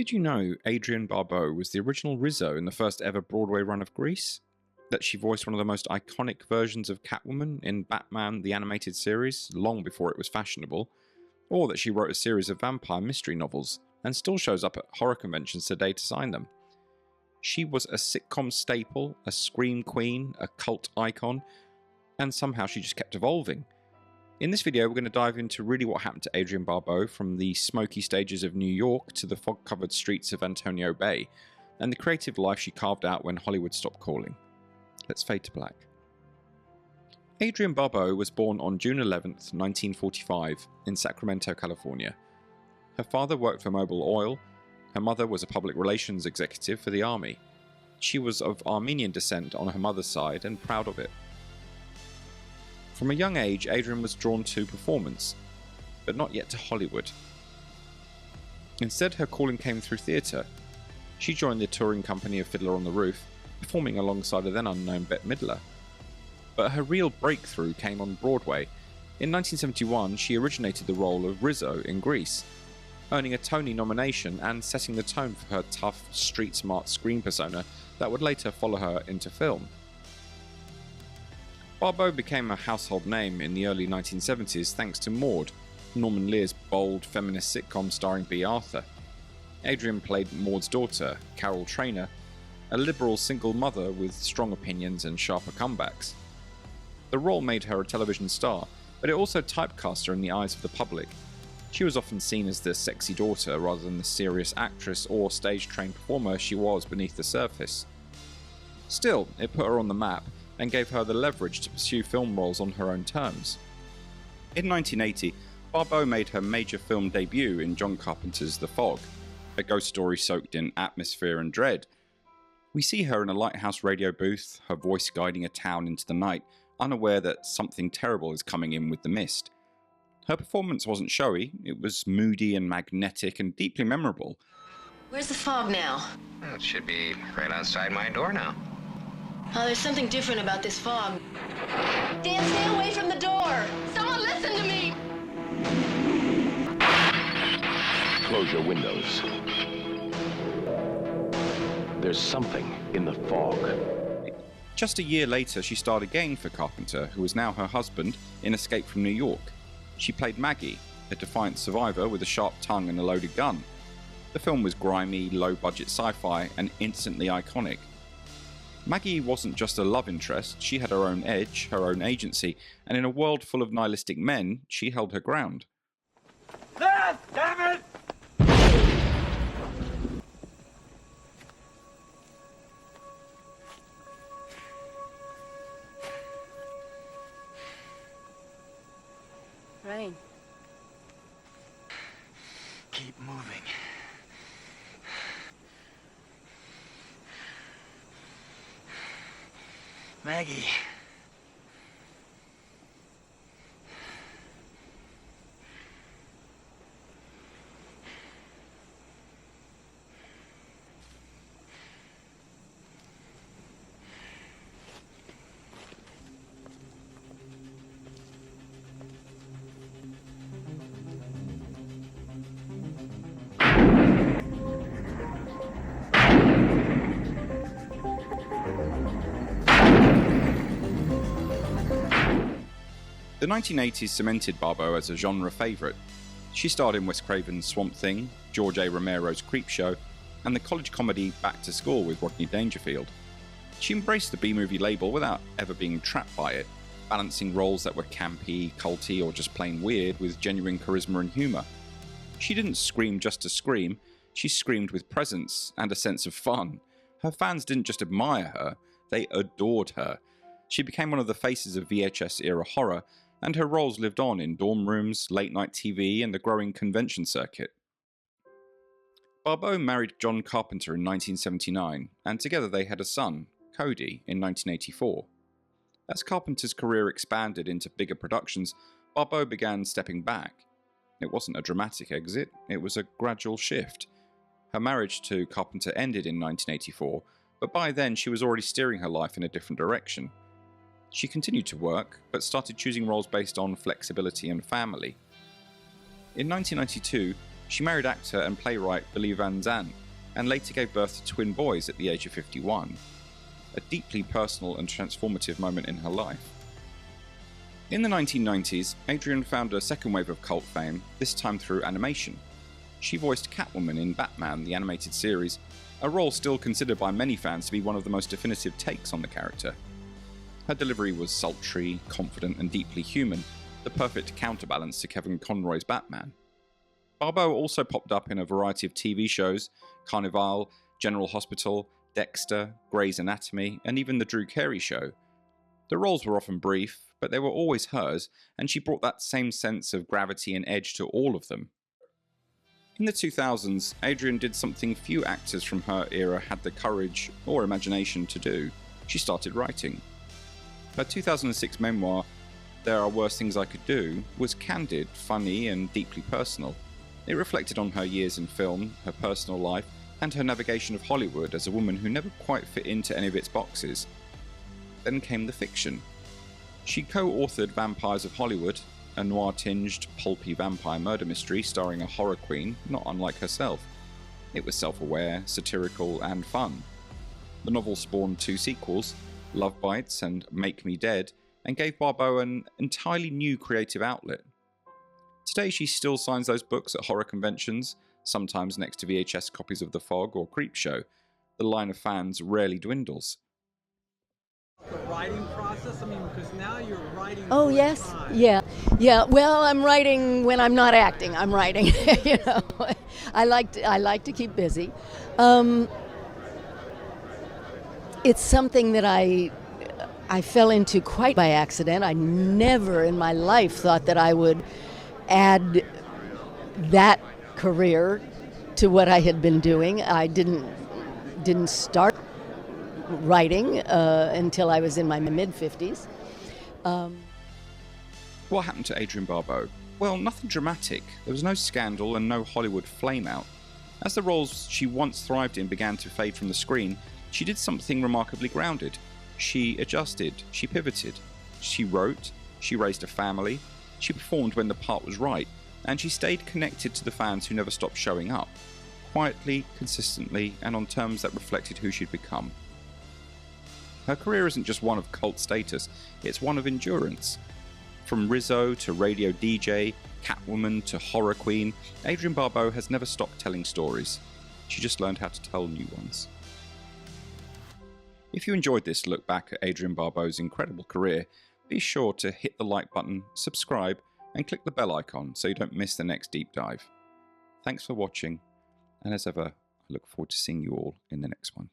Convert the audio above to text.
Did you know Adrienne Barbeau was the original Rizzo in the first ever Broadway run of Grease? That she voiced one of the most iconic versions of Catwoman in Batman the Animated Series, long before it was fashionable, or that she wrote a series of vampire mystery novels, and still shows up at horror conventions today to sign them. She was a sitcom staple, a scream queen, a cult icon, and somehow she just kept evolving. In this video, we're going to dive into really what happened to Adrienne Barbeau from the smoky stages of New York to the fog-covered streets of Antonio Bay, and the creative life she carved out when Hollywood stopped calling. Let's fade to black. Adrienne Barbeau was born on June 11th, 1945, in Sacramento, California. Her father worked for Mobil Oil. Her mother was a public relations executive for the Army. She was of Armenian descent on her mother's side and proud of it. From a young age, Adrienne was drawn to performance, but not yet to Hollywood. Instead, her calling came through theatre. She joined the touring company of Fiddler on the Roof, performing alongside a then unknown Bette Midler. But her real breakthrough came on Broadway. In 1971, she originated the role of Rizzo in Grease, earning a Tony nomination and setting the tone for her tough, street-smart screen persona that would later follow her into film. Barbeau became a household name in the early 1970s thanks to Maude, Norman Lear's bold feminist sitcom starring Bea Arthur. Adrienne played Maude's daughter, Carol Trainer, a liberal single mother with strong opinions and sharper comebacks. The role made her a television star, but it also typecast her in the eyes of the public. She was often seen as the sexy daughter rather than the serious actress or stage-trained performer she was beneath the surface. Still, it put her on the map and gave her the leverage to pursue film roles on her own terms. In 1980, Barbeau made her major film debut in John Carpenter's The Fog, a ghost story soaked in atmosphere and dread. We see her in a lighthouse radio booth, her voice guiding a town into the night, unaware that something terrible is coming in with the mist. Her performance wasn't showy, it was moody and magnetic and deeply memorable. Where's the fog now? Well, it should be right outside my door now. Oh, there's something different about this fog. Dan, stay away from the door! Someone listen to me! Close your windows. There's something in the fog. Just a year later, she starred again for Carpenter, who was now her husband, in Escape from New York. She played Maggie, a defiant survivor with a sharp tongue and a loaded gun. The film was grimy, low-budget sci-fi and instantly iconic. Maggie wasn't just a love interest, she had her own edge, her own agency, and in a world full of nihilistic men, she held her ground. Ah, damn it! Rain. Keep moving. Maggie. The 1980s cemented Barbeau as a genre favourite. She starred in Wes Craven's Swamp Thing, George A. Romero's Creepshow, and the college comedy Back to School with Rodney Dangerfield. She embraced the B-movie label without ever being trapped by it, balancing roles that were campy, culty, or just plain weird with genuine charisma and humour. She didn't scream just to scream, she screamed with presence and a sense of fun. Her fans didn't just admire her, they adored her. She became one of the faces of VHS-era horror, and her roles lived on in dorm rooms, late-night TV, and the growing convention circuit. Barbeau married John Carpenter in 1979, and together they had a son, Cody, in 1984. As Carpenter's career expanded into bigger productions, Barbeau began stepping back. It wasn't a dramatic exit, it was a gradual shift. Her marriage to Carpenter ended in 1984, but by then she was already steering her life in a different direction. She continued to work, but started choosing roles based on flexibility and family. In 1992, She married actor and playwright Billy Van Zandt, and later gave birth to twin boys at the age of 51. A deeply personal and transformative moment in her life. In the 1990s, Adrienne found a second wave of cult fame, this time through animation. She voiced Catwoman in Batman, the animated series, a role still considered by many fans to be one of the most definitive takes on the character. Her delivery was sultry, confident, and deeply human, the perfect counterbalance to Kevin Conroy's Batman. Barbeau also popped up in a variety of TV shows: Carnival, General Hospital, Dexter, Grey's Anatomy, and even The Drew Carey Show. The roles were often brief, but they were always hers, and she brought that same sense of gravity and edge to all of them. In the 2000s, Adrienne did something few actors from her era had the courage or imagination to do. She started writing. Her 2006 memoir, There Are Worse Things I Could Do, was candid, funny, and deeply personal. It reflected on her years in film, her personal life, and her navigation of Hollywood as a woman who never quite fit into any of its boxes. Then came the fiction. She co-authored Vampires of Hollywood, a noir-tinged, pulpy vampire murder mystery starring a horror queen not unlike herself. It was self-aware, satirical, and fun. The novel spawned 2 sequels, Love Bites and Make Me Dead, and gave Barbeau an entirely new creative outlet. Today she still signs those books at horror conventions, sometimes next to VHS copies of The Fog or Creepshow. The line of fans rarely dwindles. The writing process? I mean, because now you're writing. Oh, full yes. time. Yeah. Well, I'm writing when I'm not acting. I'm writing. I like to keep busy. It's something that I fell into quite by accident. I never in my life thought that I would add that career to what I had been doing. I didn't start writing until I was in my mid-50s. What happened to Adrienne Barbeau? Well, nothing dramatic. There was no scandal and no Hollywood flameout. As the roles she once thrived in began to fade from the screen, she did something remarkably grounded. She adjusted, she pivoted, she wrote, she raised a family, she performed when the part was right, and she stayed connected to the fans who never stopped showing up, quietly, consistently, and on terms that reflected who she'd become. Her career isn't just one of cult status, it's one of endurance. From Rizzo to radio DJ, Catwoman to horror queen, Adrienne Barbeau has never stopped telling stories. She just learned how to tell new ones. If you enjoyed this look back at Adrienne Barbeau's incredible career, be sure to hit the like button, subscribe, and click the bell icon so you don't miss the next deep dive. Thanks for watching, and as ever, I look forward to seeing you all in the next one.